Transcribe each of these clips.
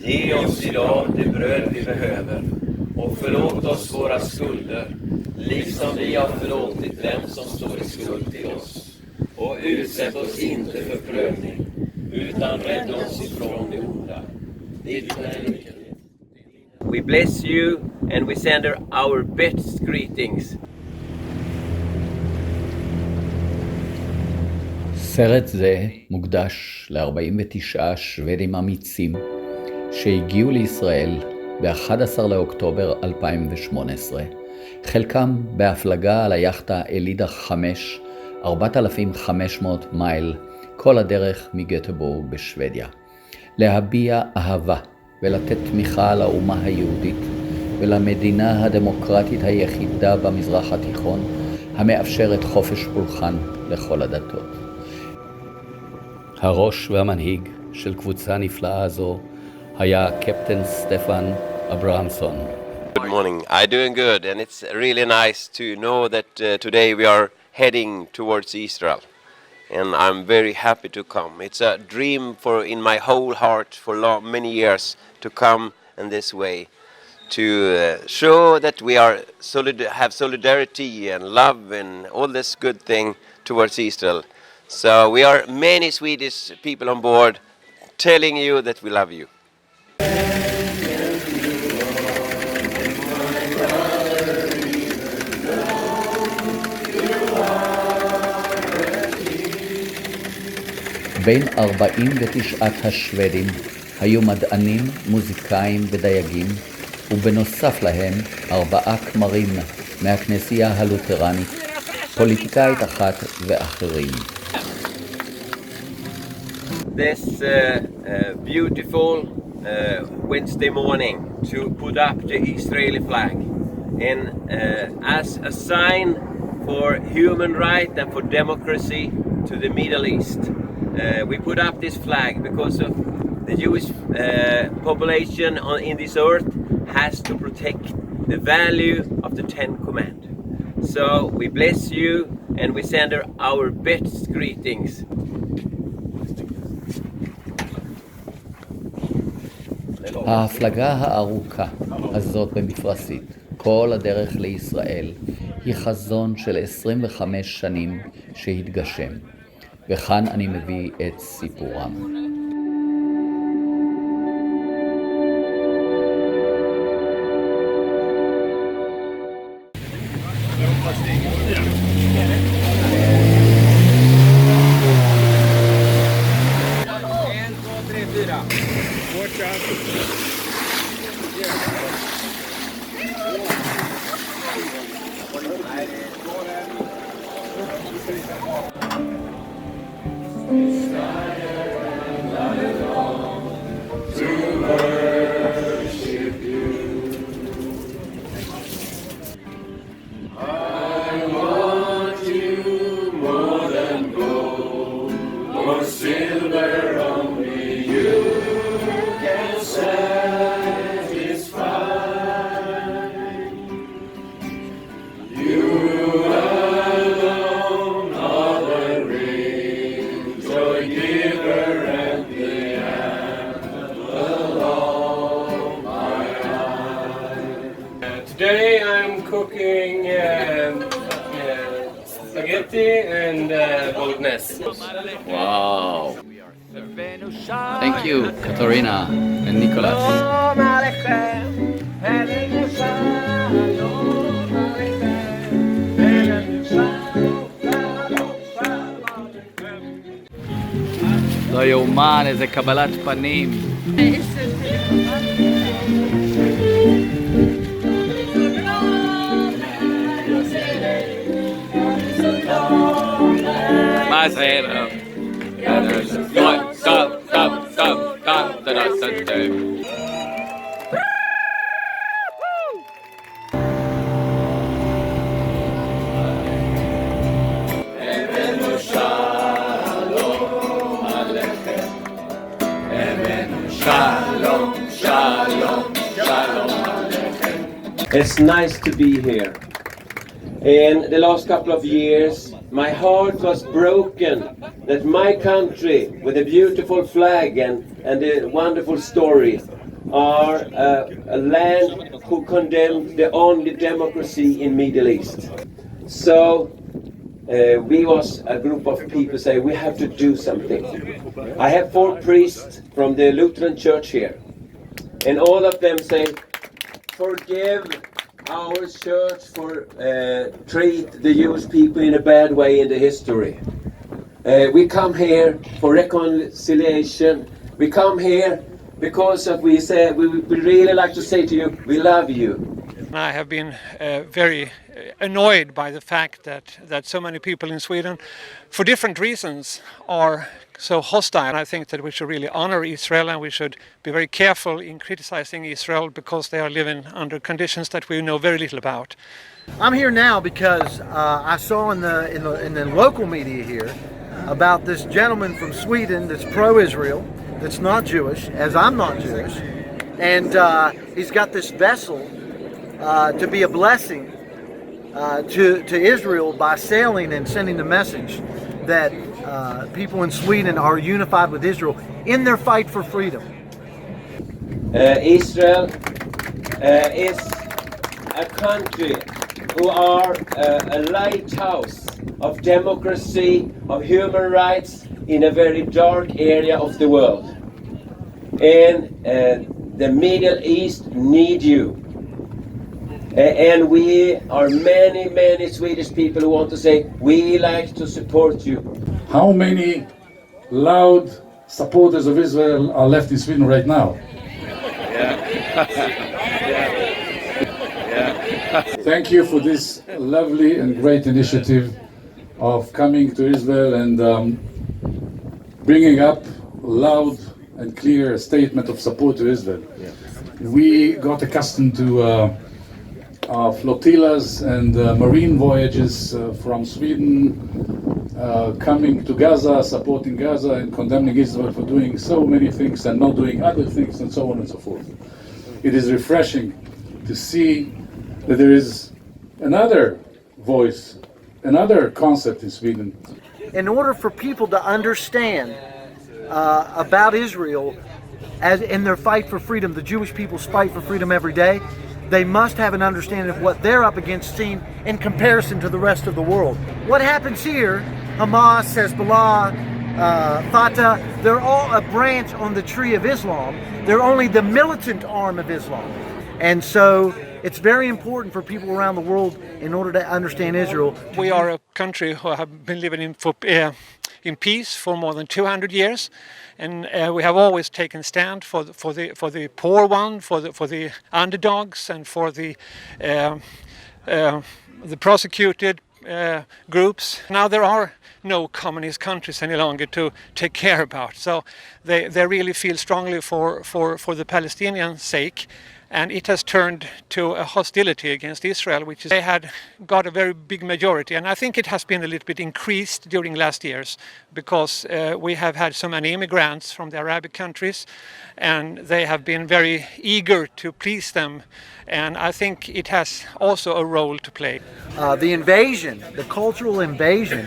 Ge oss idag det bröd vi behöver och förlåt oss våra skulder, liksom vi har förlåtit dem som står i skuld till oss. Och utsätt oss inte för prövning, utan rädda oss ifrån det onda. We bless you and we send our best greetings. סרט זה מוקדש ל-49 שוודים אמיצים שהגיעו לישראל ב-11 לאוקטובר 2018, חלקם בהפלגה על היחדה האלידה 5, 4,500 מייל, כל הדרך מגטבורג בשבדיה, להביע אהבה ולתת תמיכה לאומה היהודית ולמדינה הדמוקרטית היחידה במזרח התיכון, המאפשרת חופש פולחן לכל הדתות. הראש והמנהיג של קבוצה נפלאה זו היה קפטן סטפן אברהמסון. Good morning. I'm doing good, and it's really nice to know that today we are heading towards Israel, and I'm very happy to come. It's a dream for in my whole heart for many years to come in this way, to show that we are have solidarity and love and all this good thing towards Israel. So we are many Swedish people on board telling you that we love you. בין 49 השוודים היו מדענים, מוזיקאים ודייגים, ובנוסף להם 4 כמרים מהכנסייה הלותרנית, פוליטיקאית אחת ואחרים. This beautiful Wednesday morning to put up the Israeli flag, and as a sign for human right and for democracy to the Middle East. We put up this flag because of the Jewish population in this earth has to protect the value of the Ten Commandments. So we bless you and we send our best greetings. ההפלגה הארוכה הזאת במפרשית, כל הדרך לישראל, היא חזון של 25 שנים שהתגשם. וכאן אני מביא את סיפורם. Today I'm cooking spaghetti and bolognese. Wow! Thank you, Katarina and Nicholas. לא יאומן, איזה קבלת פנים. מה זה? It's nice to be here. In the last couple of years, my heart was broken that my country, with a beautiful flag and a wonderful story, are a land who condemned the only democracy in Middle East. So we was a group of people say we have to do something. I have 4 priests from the Lutheran Church here, and all of them say, forgive our church for treat the Jewish people in a bad way in the history. We come here for reconciliation. We come here because of we really like to say to you, we love you. I have been very annoyed by the fact that so many people in Sweden, for different reasons, are so hostile. I think that we should really honor Israel, and we should be very careful in criticizing Israel because they are living under conditions that we know very little about. I'm here now because I saw in the local media here about this gentleman from Sweden that's pro-Israel, that's not Jewish, as I'm not Jewish, and he's got this vessel to be a blessing to Israel by sailing and sending the message that people in Sweden are unified with Israel in their fight for freedom. Israel is a country who are a lighthouse of democracy, of human rights in a very dark area of the world. And the Middle East need you. And we are many Swedish people who want to say, we like to support you. How many loud supporters of Israel are left in Sweden right now? Thank you for this lovely and great initiative of coming to Israel and bringing up loud and clear statement of support to Israel. We got accustomed to flotillas and marine voyages from Sweden coming to Gaza, supporting Gaza and condemning Israel for doing so many things and not doing other things and so on and so forth. It is refreshing to see that there is another voice, another concept in Sweden. In order for people to understand about Israel as in their fight for freedom, the Jewish people's fight for freedom every day, they must have an understanding of what they're up against seen in comparison to the rest of the world. What happens here, Hamas, Hezbollah, Fatah, they're all a branch on the tree of Islam. They're only the militant arm of Islam. And so it's very important for people around the world in order to understand Israel. We are a country who have been living in peace for more than 200 years, and we have always taken stand for the poor one, for the underdogs, and for the persecuted groups. Now there are no communist countries any longer to take care about, so they really feel strongly for the Palestinian sake. And it has turned to a hostility against Israel, which is, they had got a very big majority. And I think it has been a little bit increased during last years because we have had so many immigrants from the Arabic countries, and they have been very eager to please them. And I think it has also a role to play. The invasion, the cultural invasion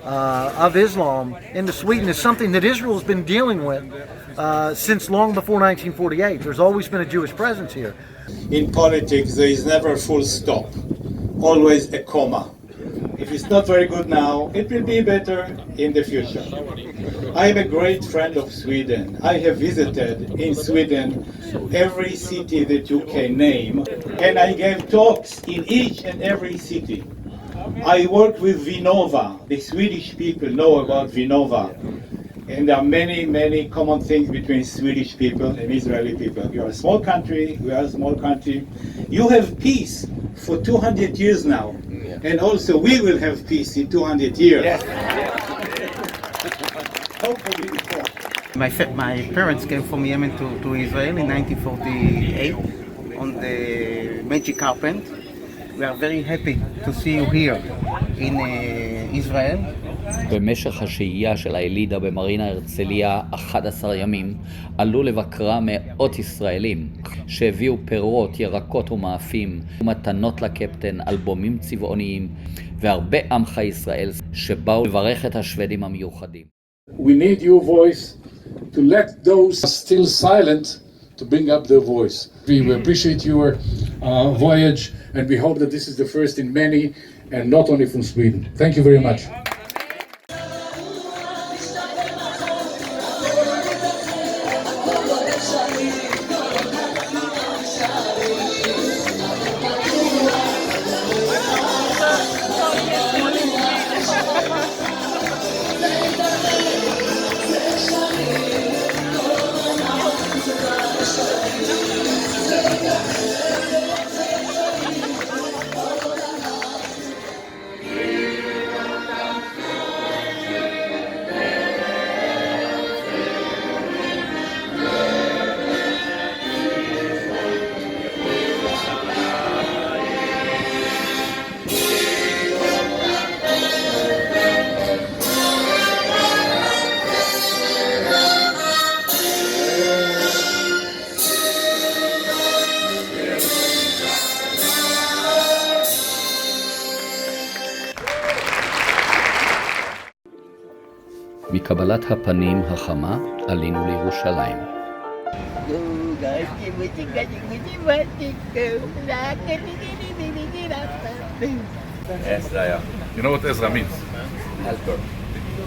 of Islam into Sweden is something that Israel has been dealing with since long before 1948. There's always been a Jewish presence here. In politics, there is never a full stop, always a comma. If it's not very good now, it will be better in the future. I am a great friend of Sweden. I have visited in Sweden every city that you can name, and I gave talks in each and every city. I work with Vinnova. The Swedish people know about Vinnova. And there are many common things between Swedish people and Israeli people. You are a small country, we are a small country. You have peace for 200 years now. And also we will have peace in 200 years. Yes. Hopefully before. My parents came from Yemen to Israel in 1948 on the Magic Carpet. We are very happy to see you here in Israel. במשך השהייה של האלידה במרינה הרצליה 11 ימים עלו לבקרה מאות ישראלים שהביאו פירות, ירקות ומאפים ומתנות לקפטן, אלבומים צבעוניים והרבה עמך ישראל שבאו לברך את השוודים המיוחדים. We need your voice to let those still silent to to bring up their voice. We appreciate your voyage, and we hope that this is the first in many, and not only from Sweden. Thank you very much. מקבלת הפנים החמה עלינו לירושלים. Ezra, You know what Ezra means? helper.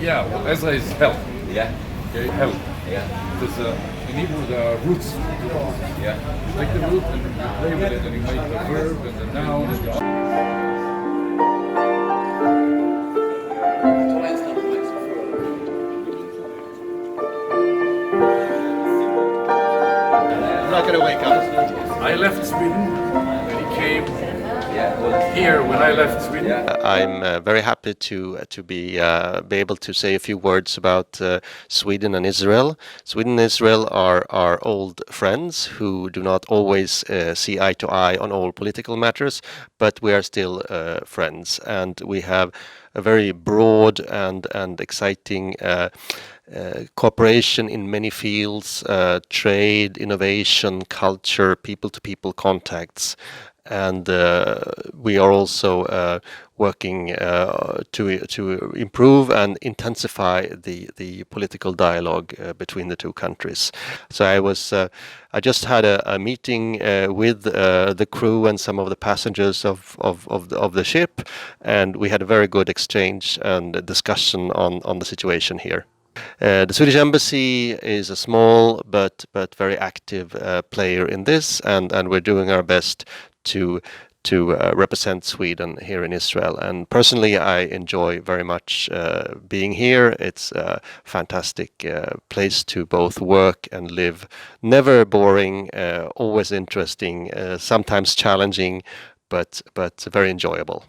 Yeah, well, Ezra is help. Yeah, Okay, help. yeah, Because in Hebrew there are roots. yeah. You take the root and you play with it and you make the verb and the noun and the I'm not going to wake up. I left Sweden when he came here when I left Sweden. I'm very happy to be able to say a few words about Sweden and Israel. Sweden and Israel are old friends who do not always see eye to eye on all political matters, but we are still friends, and we have a very broad and exciting cooperation in many fields: trade, innovation, culture, people-to-people contacts. And we are also working to improve and intensify the political dialogue between the two countries. So I just had a meeting with the crew and some of the passengers of the ship, and we had a very good exchange and discussion on the situation here. The Swedish Embassy is a small but very active player in this, and we're doing our best to represent Sweden here in Israel. And personally, I enjoy very much being here. It's a fantastic place to both work and live. Never boring, always interesting, sometimes challenging, but very enjoyable.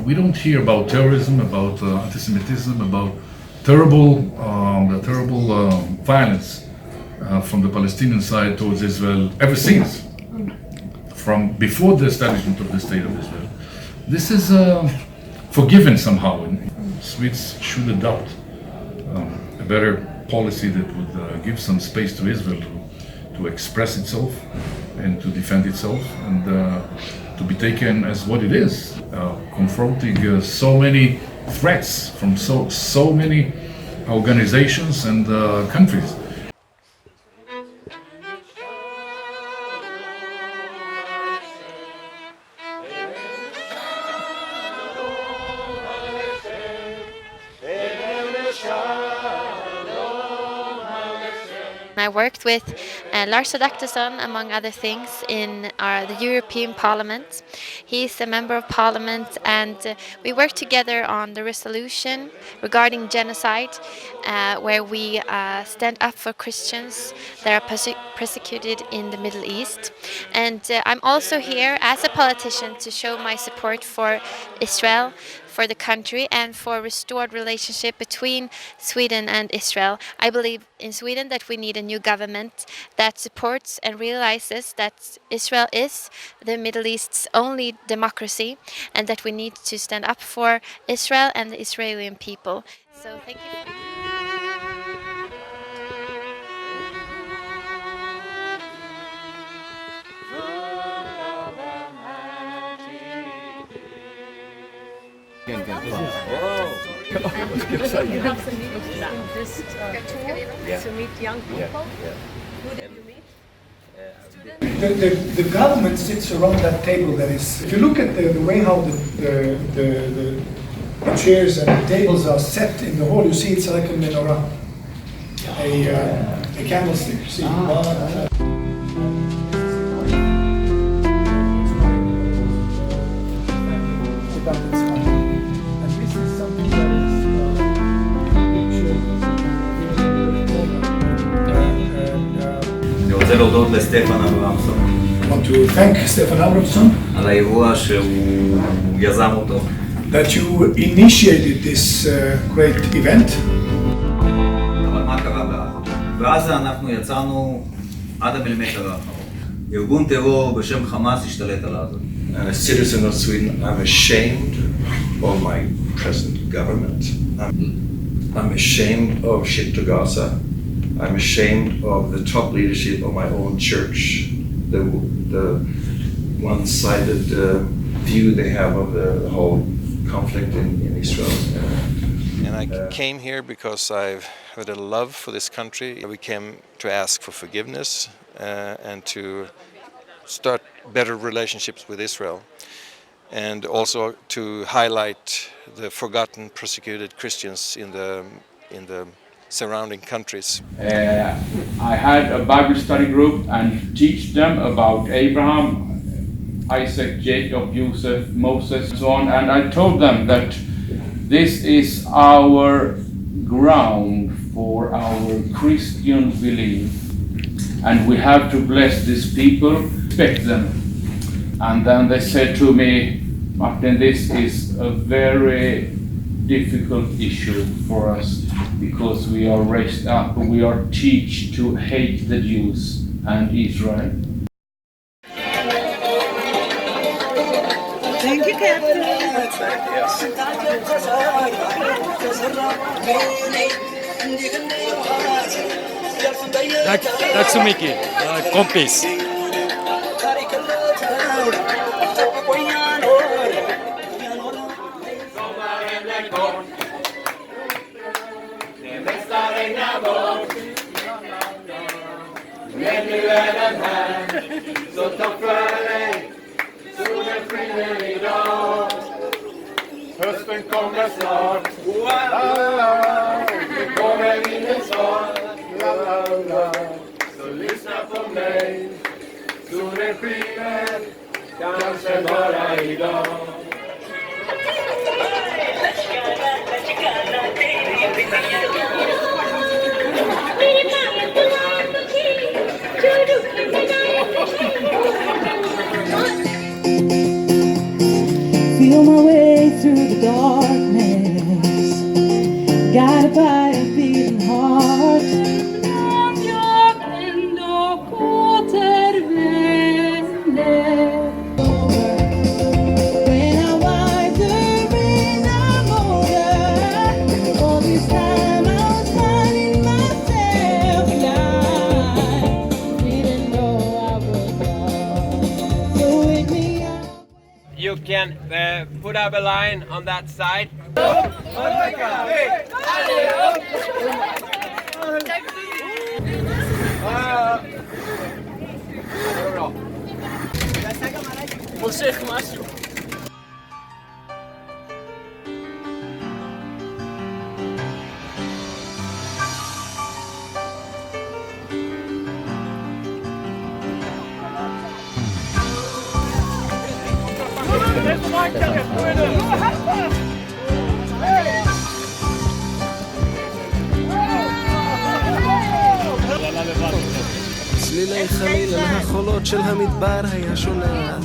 We don't hear about terrorism, about anti-Semitism, about terrible violence from the Palestinian side towards Israel ever since, from before the establishment of the State of Israel. This is forgiven somehow, and Swedes should adopt a better policy that would give some space to Israel to express itself and to defend itself, and to be taken as what it is, confronting so many threats from so many organizations and countries. I worked with Lars Adaktusson, among other things, in the European Parliament. He's a member of Parliament, and we worked together on the resolution regarding genocide, where we stand up for Christians that are persecuted in the Middle East. And I'm also here as a politician to show my support for Israel, for the country, and for restored relationship between Sweden and Israel. I believe in Sweden that we need a new government that supports and realizes that Israel is the Middle East's only democracy, and that we need to stand up for Israel and the Israeli people. So thank you. You have some meetings just to meet young people. Who did you meet? The government sits around that table. That is, if you look at the way how the chairs and the tables are set in the hall, you see it's like a menorah, a candlestick. See. אני רוצה להודות לסטפן אברמסון. I want to thank Stefan Abrahamsson על האירוע שהוא יזם אותו. that you initiated this great event. אבל מה קרה בעזה? בעזה אנחנו יצאנו עד המילימטר האחרון. ארגון טרור בשם חמאס השתלט על עזה. And as a citizen of Sweden, I'm ashamed of my present government. I'm ashamed of ship to Gaza. I'm ashamed of the top leadership of my own church. The one-sided view they have of the whole conflict in Israel. And I came here because I've had a love for this country. We came to ask for forgiveness and to start better relationships with Israel, and also to highlight the forgotten, persecuted Christians in the surrounding countries. I had a Bible study group and teach them about Abraham, Isaac, Jacob, Joseph, Moses, and so on. And I told them that this is our ground for our Christian belief. And we have to bless these people, respect them. And then they said to me, Martin, this is a very difficult issue for us because we are raised up, we are taught to hate the Jews and Israel. Thank you, Captain. Tack så mycket, kompis. Men nu är den här, så ta för dig, solen skiner idag. Hösten kommer snart, det kommer ingen svar. Så lyssna på mig, solen skiner, kanske bara idag. Feel my way through the darkness, guided by a beating heart. Jag ändå återvänder. When I wipe the rain, I'm older. All this time I was finding myself alive. Didn't know I was lost. So wake me up. You can put up a line on that side. מושך משהו. צלילי חליל על החולות של המדבר היה שולח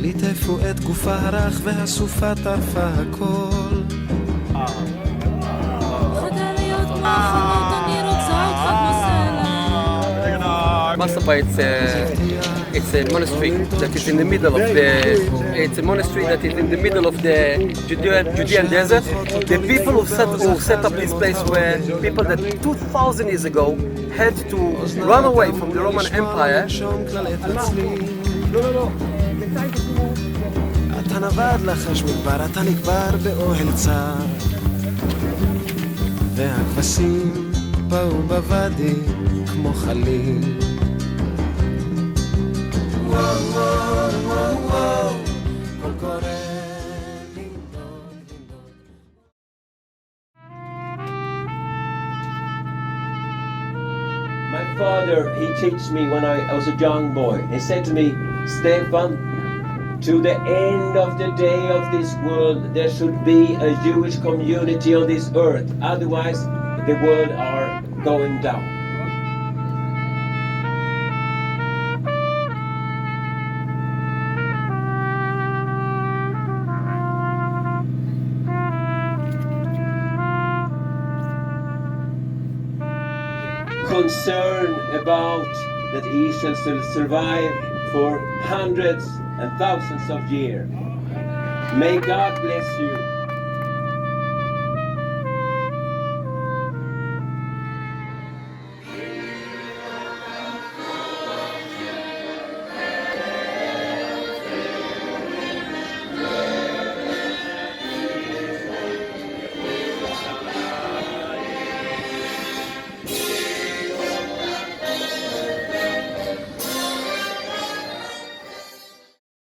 ליטפו את גופה הרך והסופה טרפה הכל Masaba, it's a monastery that is in the middle of the. It's a monastery that is in the middle of the Judean desert. The people who set up this place were people that 2,000 years ago had to run away from the Roman Empire. אתה נבד לחש מדבר, אתה נקבר באוהל צר והכבשים באירופה ובוואדי כמו חליל. וואו וואו וואו וואו קול קורא My father, he taught me when I was a young boy. He said to me, Stefan, to the end of the day of this world, there should be a Jewish community on this earth. Otherwise, the world are going down. Concern about that Israel shall survive for hundreds and thousands of years. May God bless you.